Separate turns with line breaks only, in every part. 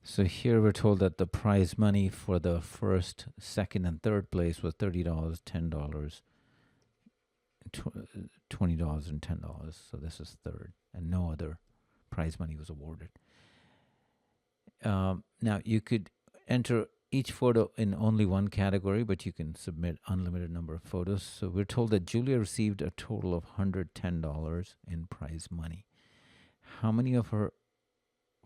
So here we're told that the prize money for the first, second, and third place was $30, $10, $20, and $10. So this is third, and no other prize money was awarded. Now you could enter each photo in only one category, but you can submit unlimited number of photos. So we're told that Julia received a total of $110 in prize money. How many of her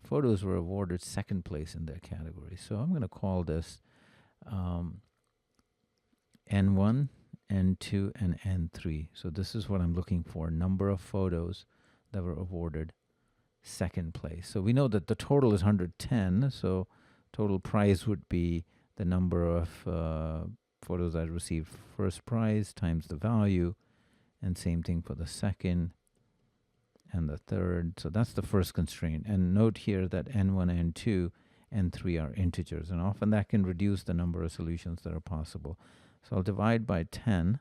photos were awarded second place in their category? So I'm going to call this N1, N2, and N3. So this is what I'm looking for, number of photos that were awarded second place. So we know that the total is 110, so total prize would be the number of photos that received first prize times the value, and same thing for the second and the third. So that's the first constraint. And note here that N1, N2, N3 are integers, and often that can reduce the number of solutions that are possible. So I'll divide by 10.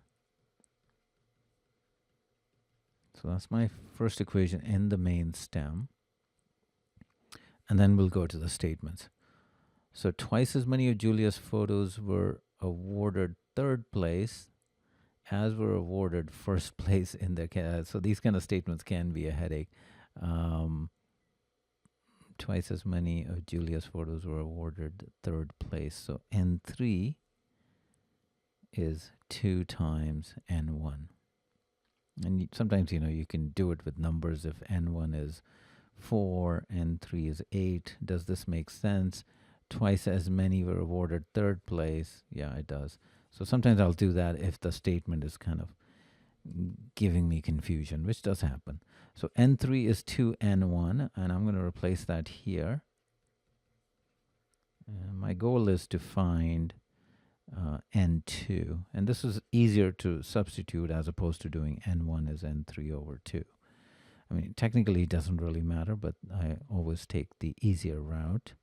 So that's my first equation in the main stem. And then we'll go to the statements. So twice as many of Julia's photos were awarded third place as were awarded first place in their so these kind of statements can be a headache. Twice as many of Julia's photos were awarded third place. So N3 is 2 times N1. And sometimes, you can do it with numbers. If N1 is 4, N3 is 8. Does this make sense? Twice as many were awarded third place. Yeah, it does. So sometimes I'll do that if the statement is kind of giving me confusion, which does happen. So N3 is 2N1, and I'm going to replace that here. My goal is to find N2, and this is easier to substitute as opposed to doing N1 as N3 over 2. I mean, technically it doesn't really matter, but I always take the easier route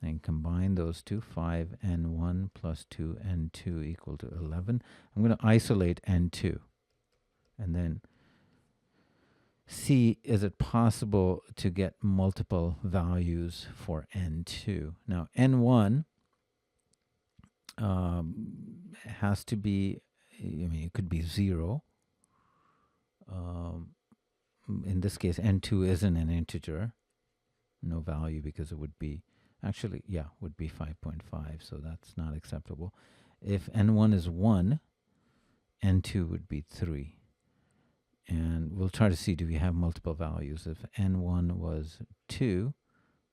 and combine those two. 5N1 plus 2N2 equal to 11. I'm going to isolate N2 and then see, is it possible to get multiple values for N2? Now, N1 has to be, it could be 0. In this case, N2 isn't an integer, no value, because it would be, would be 5.5, so that's not acceptable. If N1 is 1, N2 would be 3. And we'll try to see, do we have multiple values? If N1 was 2,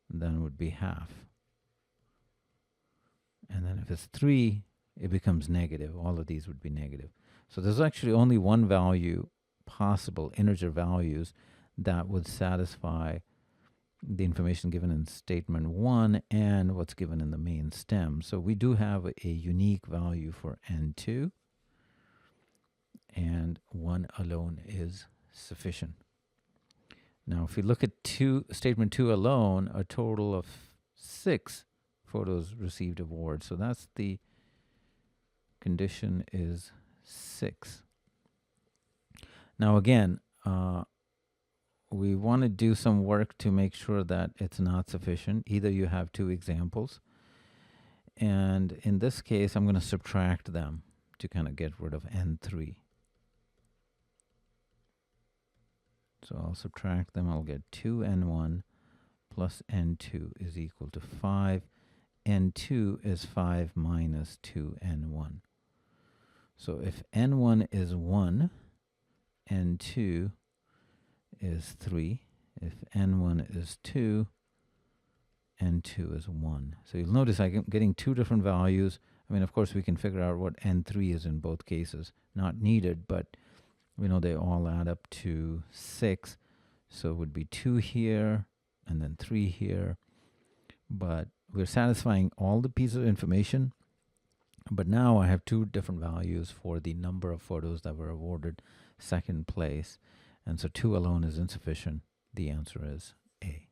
then it would be half. And then if it's 3, it becomes negative. All of these would be negative. So there's actually only one value possible, integer values, that would satisfy the information given in statement 1 and what's given in the main stem. So we do have a unique value for N2, and 1 alone is sufficient. Now, if we look at statement 2 alone, a total of 6 photos received awards. So that's the condition is 6. Now again, we want to do some work to make sure that it's not sufficient. Either you have 2 examples, and in this case, I'm going to subtract them to kind of get rid of N3. So I'll subtract them. I'll get 2N1 plus N2 is equal to 5. N2 is 5 minus 2N1. So if N1 is 1, N2 is 3. If N1 is 2, N2 is 1. So you'll notice I'm getting 2 different values. I mean, of course, we can figure out what N3 is in both cases. Not needed, but we know they all add up to 6. So it would be 2 here and then 3 here. But we're satisfying all the pieces of information. But now I have 2 different values for the number of photos that were awarded second place. And so 2 alone is insufficient. The answer is A.